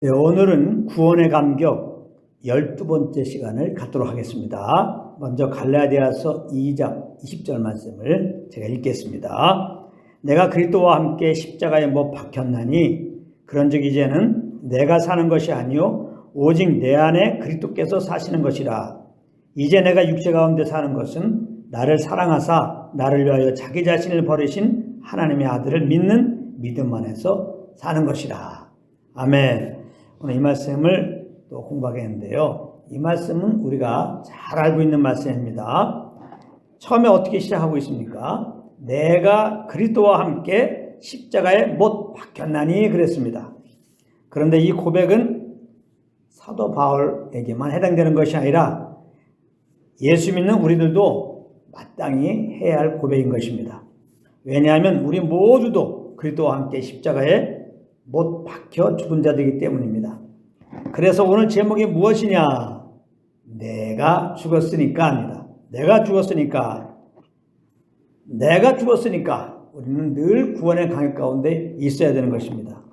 네, 오늘은 구원의 감격 12번째 시간을 갖도록 하겠습니다. 먼저 갈라디아서 2장 20절 말씀을 제가 읽겠습니다. 내가 그리스도와 함께 십자가에 못 박혔나니 그런즉 이제는 내가 사는 것이 아니요 오직 내 안에 그리스도께서 사시는 것이라. 이제 내가 육체 가운데 사는 것은 나를 사랑하사 나를 위하여 자기 자신을 버리신 하나님의 아들을 믿는 믿음 안에서 사는 것이라. 아멘. 오늘 이 말씀을 또 공부하겠는데요. 이 말씀은 우리가 잘 알고 있는 말씀입니다. 처음에 어떻게 시작하고 있습니까? 내가 그리스도와 함께 십자가에 못 박혔나니 그랬습니다. 그런데 이 고백은 사도 바울에게만 해당되는 것이 아니라 예수 믿는 우리들도 마땅히 해야 할 고백인 것입니다. 왜냐하면 우리 모두도 그리스도와 함께 십자가에 못 박혀 죽은 자들이기 때문입니다. 그래서 오늘 제목이 무엇이냐? 내가 죽었으니까 합니다. 내가 죽었으니까 우리는 늘 구원의 강역 가운데 있어야 되는 것입니다.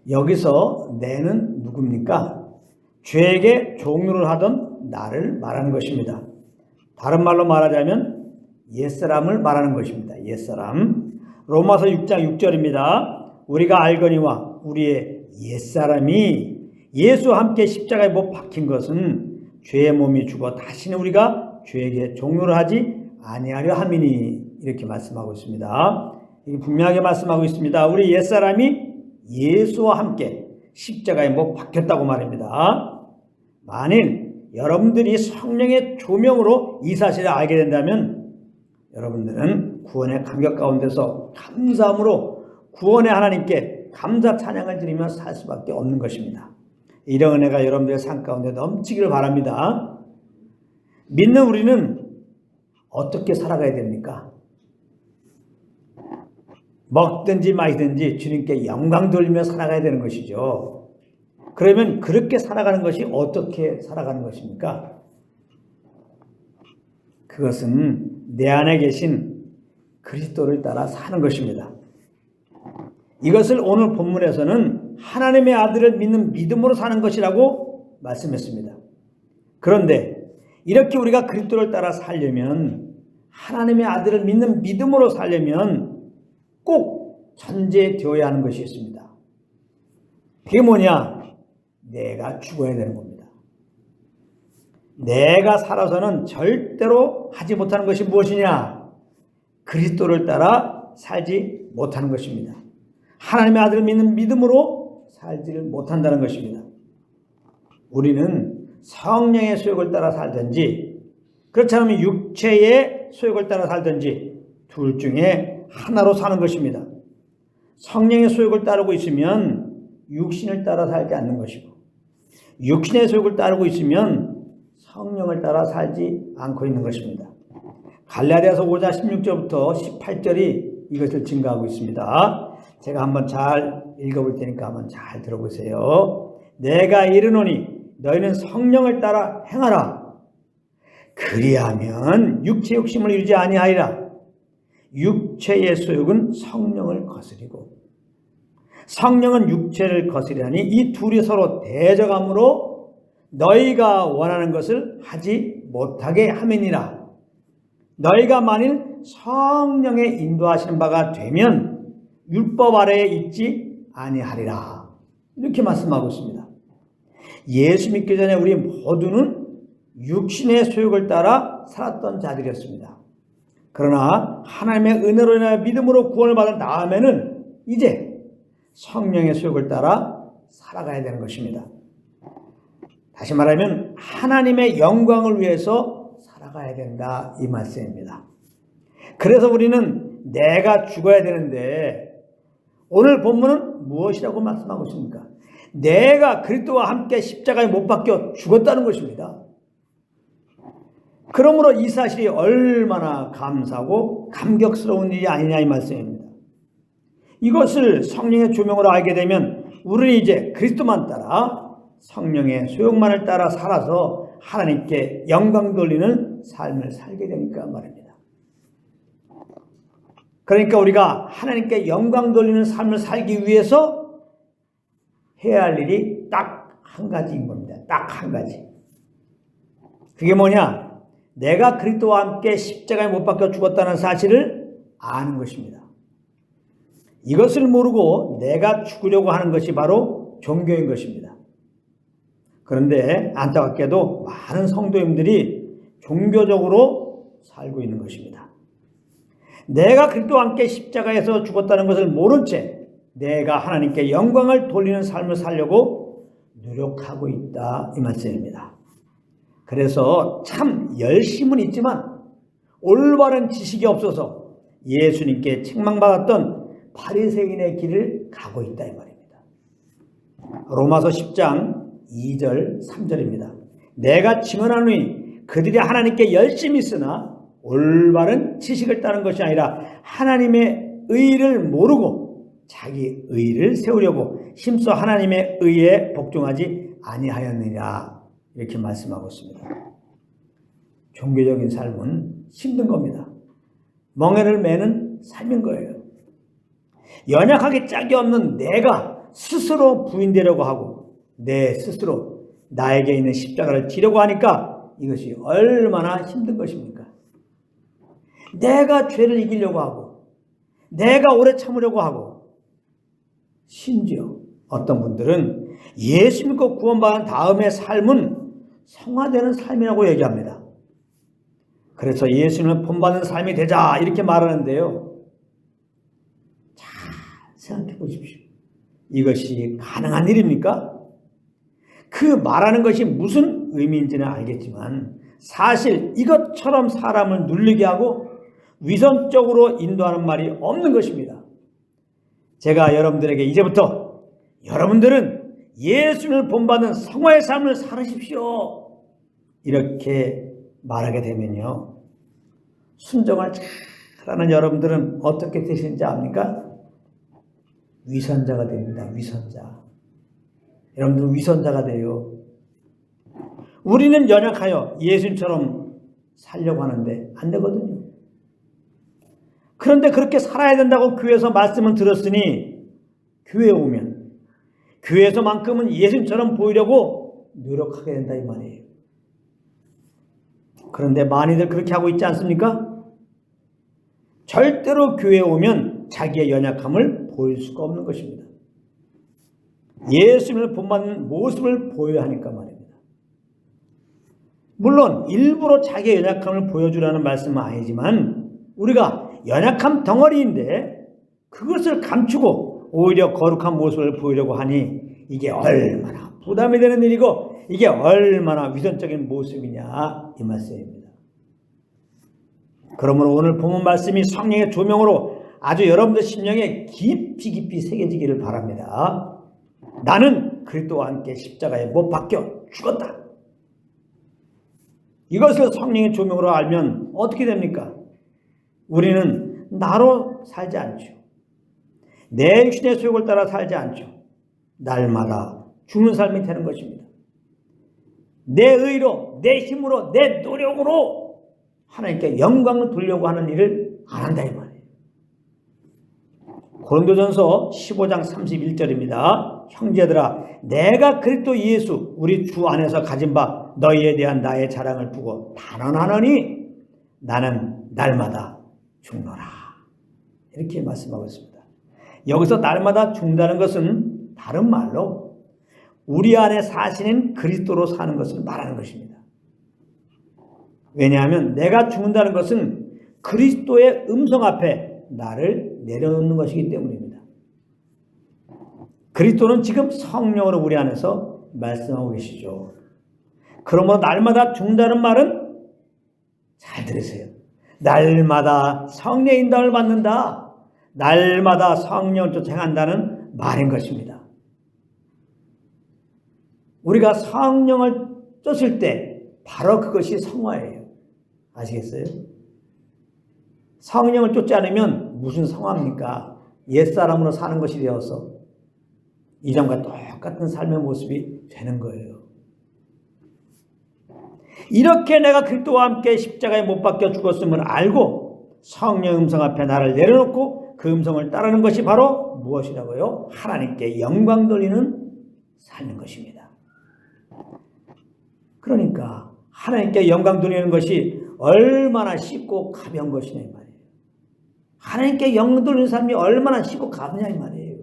여기서 내는 누굽니까? 죄에게 종노를 하던 나를 말하는 것입니다. 다른 말로 말하자면 옛사람을 말하는 것입니다. 옛사람. 로마서 6장 6절입니다. 우리가 알거니와 우리의 옛사람이 예수와 함께 십자가에 못 박힌 것은 죄의 몸이 죽어 다시는 우리가 죄에게 종노를 하지 아니하려 함이니, 이렇게 말씀하고 있습니다. 이게 분명하게 말씀하고 있습니다. 우리 옛사람이 예수와 함께 십자가에 못 박혔다고 말입니다. 만일 여러분들이 성령의 조명으로 이 사실을 알게 된다면 여러분들은 구원의 감격 가운데서 감사함으로 구원의 하나님께 감사 찬양을 드리며 살 수밖에 없는 것입니다. 이런 은혜가 여러분들의 삶 가운데 넘치기를 바랍니다. 믿는 우리는 어떻게 살아가야 됩니까? 먹든지 마시든지 주님께 영광 돌리며 살아가야 되는 것이죠. 그러면 그렇게 살아가는 것이 어떻게 살아가는 것입니까? 그것은 내 안에 계신 그리스도를 따라 사는 것입니다. 이것을 오늘 본문에서는 하나님의 아들을 믿는 믿음으로 사는 것이라고 말씀했습니다. 그런데 이렇게 우리가 그리스도를 따라 살려면, 하나님의 아들을 믿는 믿음으로 살려면 꼭 전제되어야 하는 것이 있습니다. 그게 뭐냐? 내가 죽어야 되는 겁니다. 내가 살아서는 절대로 하지 못하는 것이 무엇이냐? 그리스도를 따라 살지 못하는 것입니다. 하나님의 아들을 믿는 믿음으로 살지를 못한다는 것입니다. 우리는 성령의 소욕을 따라 살든지 그렇지 않으면 육체의 소욕을 따라 살든지 둘 중에 하나로 사는 것입니다. 성령의 소욕을 따르고 있으면 육신을 따라 살지 않는 것이고, 육신의 소욕을 따르고 있으면 성령을 따라 살지 않고 있는 것입니다. 갈라디아서 5장 16절부터 18절이 이것을 증거하고 있습니다. 제가 한번 잘 읽어볼 테니까 한번 잘 들어보세요. 내가 이르노니 너희는 성령을 따라 행하라. 그리하면 육체 욕심을 이루지 아니하리라. 육체의 소욕은 성령을 거스리고 성령은 육체를 거스리하니 이 둘이 서로 대적함으로 너희가 원하는 것을 하지 못하게 함이니라. 너희가 만일 성령의 인도하시는 바가 되면 율법 아래에 있지 아니하리라. 이렇게 말씀하고 있습니다. 예수 믿기 전에 우리 모두는 육신의 소욕을 따라 살았던 자들이었습니다. 그러나 하나님의 은혜로 인하여 믿음으로 구원을 받은 다음에는 이제 성령의 소욕을 따라 살아가야 되는 것입니다. 다시 말하면 하나님의 영광을 위해서 살아가야 된다, 이 말씀입니다. 그래서 우리는 내가 죽어야 되는데 오늘 본문은 무엇이라고 말씀하고 있습니까? 내가 그리스도와 함께 십자가에 못 박혀 죽었다는 것입니다. 그러므로 이 사실이 얼마나 감사하고 감격스러운 일이 아니냐, 이 말씀입니다. 이것을 성령의 조명으로 알게 되면 우리는 이제 그리스도만 따라 성령의 소욕만을 따라 살아서 하나님께 영광 돌리는 삶을 살게 되니까 말입니다. 그러니까 우리가 하나님께 영광 돌리는 삶을 살기 위해서 해야 할 일이 딱 한 가지인 겁니다. 딱 한 가지. 그게 뭐냐? 내가 그리스도와 함께 십자가에 못 박혀 죽었다는 사실을 아는 것입니다. 이것을 모르고 내가 죽으려고 하는 것이 바로 종교인 것입니다. 그런데 안타깝게도 많은 성도님들이 종교적으로 살고 있는 것입니다. 내가 그리스도와 함께 십자가에서 죽었다는 것을 모른 채 내가 하나님께 영광을 돌리는 삶을 살려고 노력하고 있다, 이 말씀입니다. 그래서 참 열심은 있지만 올바른 지식이 없어서 예수님께 책망받았던 바리새인의 길을 가고 있다, 이 말입니다. 로마서 10장 2절 3절입니다. 내가 증언하노니 그들이 하나님께 열심히 쓰나 올바른 지식을 따른 것이 아니라 하나님의 의를 모르고 자기 의를 세우려고 힘써 하나님의 의에 복종하지 아니하였느니라, 이렇게 말씀하고 있습니다. 종교적인 삶은 힘든 겁니다. 멍에를 매는 삶인 거예요. 연약하게 짝이 없는 내가 스스로 부인되려고 하고 내 스스로 나에게 있는 십자가를 지려고 하니까 이것이 얼마나 힘든 것입니까? 내가 죄를 이기려고 하고 내가 오래 참으려고 하고 심지어 어떤 분들은 예수 믿고 구원받은 다음의 삶은 성화되는 삶이라고 얘기합니다. 그래서 예수님을 본받는 삶이 되자 이렇게 말하는데요. 잘 생각해 보십시오. 이것이 가능한 일입니까? 그 말하는 것이 무슨 의미인지는 알겠지만 사실 이것처럼 사람을 눌리게 하고 위선적으로 인도하는 말이 없는 것입니다. 제가 여러분들에게 이제부터 여러분들은 예수님을 본받는 성화의 삶을 살으십시오, 이렇게 말하게 되면요, 순종을 잘하는 여러분들은 어떻게 되시는지 압니까? 위선자가 됩니다. 위선자. 여러분들은 위선자가 돼요. 우리는 연약하여 예수님처럼 살려고 하는데 안 되거든요. 그런데 그렇게 살아야 된다고 교회에서 말씀을 들었으니 교회에 오면 교회에서만큼은 예수님처럼 보이려고 노력하게 된다, 이 말이에요. 그런데 많이들 그렇게 하고 있지 않습니까? 절대로 교회에 오면 자기의 연약함을 보일 수가 없는 것입니다. 예수님을 본받는 모습을 보여야 하니까 말입니다. 물론 일부러 자기의 연약함을 보여주라는 말씀은 아니지만 우리가 연약함 덩어리인데 그것을 감추고 오히려 거룩한 모습을 보이려고 하니 이게 얼마나 부담이 되는 일이고 이게 얼마나 위선적인 모습이냐, 이 말씀입니다. 그러므로 오늘 본문 말씀이 성령의 조명으로 아주 여러분들 심령에 깊이 새겨지기를 바랍니다. 나는 그리스도와 함께 십자가에 못 박혀 죽었다. 이것을 성령의 조명으로 알면 어떻게 됩니까? 우리는 나로 살지 않죠. 내 육신의 소욕을 따라 살지 않죠. 날마다 죽는 삶이 되는 것입니다. 내 의로, 내 힘으로, 내 노력으로 하나님께 영광을 돌려고 하는 일을 안 한다, 이 말이에요. 고린도전서 15장 31절입니다. 형제들아, 내가 그리스도 예수 우리 주 안에서 가진 바 너희에 대한 나의 자랑을 두고 단언하노니 나는 날마다 죽노라, 이렇게 말씀하고 있습니다. 여기서 날마다 죽는다는 것은 다른 말로 우리 안에 사시는 그리스도로 사는 것을 말하는 것입니다. 왜냐하면 내가 죽는다는 것은 그리스도의 음성 앞에 나를 내려놓는 것이기 때문입니다. 그리스도는 지금 성령으로 우리 안에서 말씀하고 계시죠. 그러므로 날마다 죽는다는 말은 잘 들으세요. 날마다 성령의 인도를 받는다, 날마다 성령을 쫓아 행한다는 말인 것입니다. 우리가 성령을 쫓을 때 바로 그것이 성화예요. 아시겠어요? 성령을 쫓지 않으면 무슨 성화입니까? 옛사람으로 사는 것이 되어서 이전과 똑같은 삶의 모습이 되는 거예요. 이렇게 내가 그리스도와 함께 십자가에 못 박혀 죽었음을 알고 성령 음성 앞에 나를 내려놓고 그 음성을 따르는 것이 바로 무엇이라고요? 하나님께 영광 돌리는 하나님께 영광 돌리는 것이 얼마나 쉽고 가벼운 것이냐 이 말이에요. 하나님께 영광 돌리는 삶이 얼마나 쉽고 가볍냐 이 말이에요.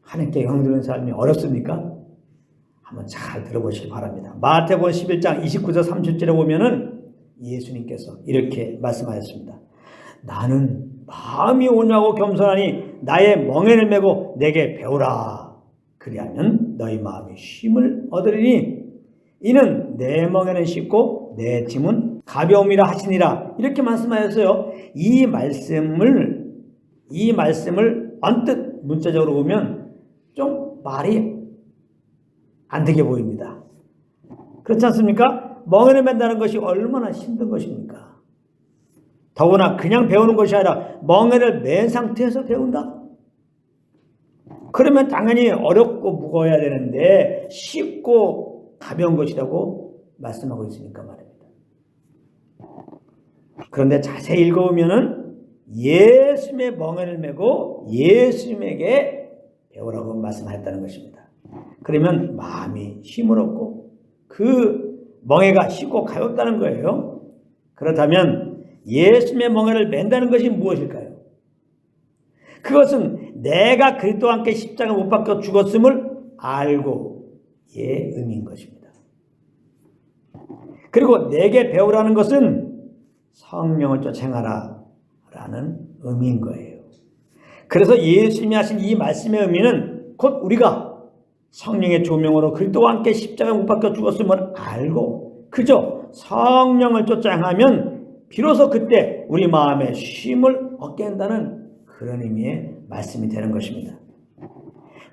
하나님께 영광 돌리는 삶이 어렵습니까? 한번 잘 들어보시기 바랍니다. 마태복음 11장 29절 30절에 보면은 예수님께서 이렇게 말씀하셨습니다. 나는 마음이 온유하고 겸손하니 나의 멍에를 메고 내게 배우라. 그리하면 너희 마음이 쉼을 얻으리니 이는 내 멍에는 쉽고 내 짐은 가벼움이라 하시니라. 이렇게 말씀하셨어요. 이 말씀을 언뜻 문자적으로 보면 좀 말이 안 되게 보입니다. 그렇지 않습니까? 멍에를 맨다는 것이 얼마나 힘든 것입니까? 더구나 그냥 배우는 것이 아니라 멍에를 맨 상태에서 배운다? 그러면 당연히 어렵고 무거워야 되는데 쉽고 가벼운 것이라고 말씀하고 있으니까 말입니다. 그런데 자세히 읽어보면은 예수님의 멍에를 메고 예수님에게 배우라고 말씀하셨다는 것입니다. 그러면 마음이 힘을 얻고 그 멍에가 쉽고 가볍다는 거예요. 그렇다면 예수님의 멍에를 맨다는 것이 무엇일까요? 그것은 내가 그리스도와 함께 십자가 못 박혀 죽었음을 알고 의 의미인 것입니다. 그리고 내게 배우라는 것은 성령을 쫓아 행하라 라는 의미인 거예요. 그래서 예수님이 하신 이 말씀의 의미는 곧 우리가 성령의 조명으로 그리스도와 함께 십자가에 못 박혀 죽었음을 알고 그저 성령을 쫓아 행하면 비로소 그때 우리 마음에 쉼을 얻게 한다는 그런 의미의 말씀이 되는 것입니다.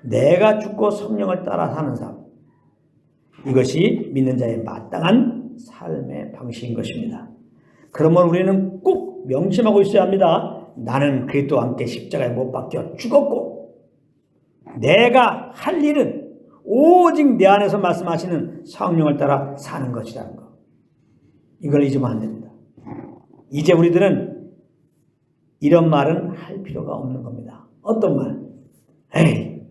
내가 죽고 성령을 따라 사는 삶, 이것이 믿는 자의 마땅한 삶의 방식인 것입니다. 그러면 우리는 꼭 명심하고 있어야 합니다. 나는 그리스도와 함께 십자가에 못 박혀 죽었고 내가 할 일은 오직 내 안에서 말씀하시는 성령을 따라 사는 것이라는 것. 이걸 잊으면 안 됩니다. 이제 우리들은 이런 말은 할 필요가 없는 겁니다. 어떤 말? 에이,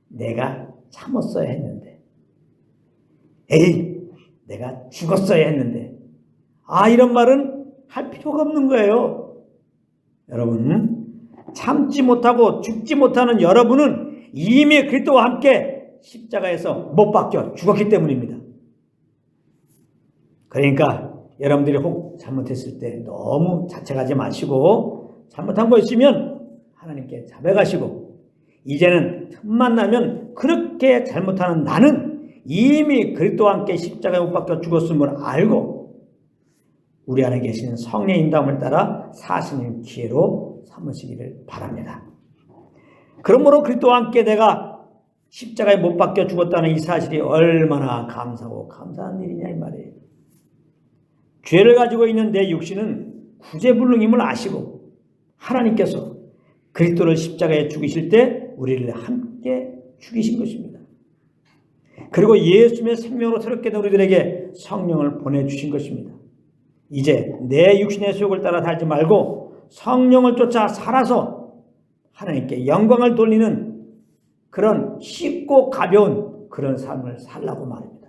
내가 참았어야 했는데. 에이, 내가 죽었어야 했는데. 이런 말은 할 필요가 없는 거예요. 여러분, 참지 못하고 죽지 못하는 여러분은 이미 그리스도와 함께 십자가에서 못 박혀 죽었기 때문입니다. 그러니까 여러분들이 혹 잘못했을 때 너무 자책하지 마시고 잘못한 거 있으면 하나님께 자백하시고 이제는 틈만 나면 그렇게 잘못하는 나는 이미 그리스도와 함께 십자가에 못 박혀 죽었음을 알고 우리 안에 계시는 성령의 인도함을 따라 사시는 기회로 삼으시기를 바랍니다. 그러므로 그리스도와 함께 내가 십자가에 못 박혀 죽었다는 이 사실이 얼마나 감사하고 감사한 일이냐 이 말이에요. 죄를 가지고 있는 내 육신은 구제불능임을 아시고 하나님께서 그리스도를 십자가에 죽이실 때 우리를 함께 죽이신 것입니다. 그리고 예수님의 생명으로 새롭게 된 우리들에게 성령을 보내주신 것입니다. 이제 내 육신의 소욕을 따라 살지 말고 성령을 쫓아 살아서 하나님께 영광을 돌리는 그런 쉽고 가벼운 그런 삶을 살라고 말입니다.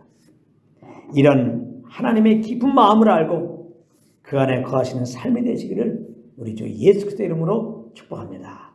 이런 하나님의 깊은 마음을 알고 그 안에 거하시는 삶이 되시기를 우리 주 예수 그리스도의 이름으로 축복합니다.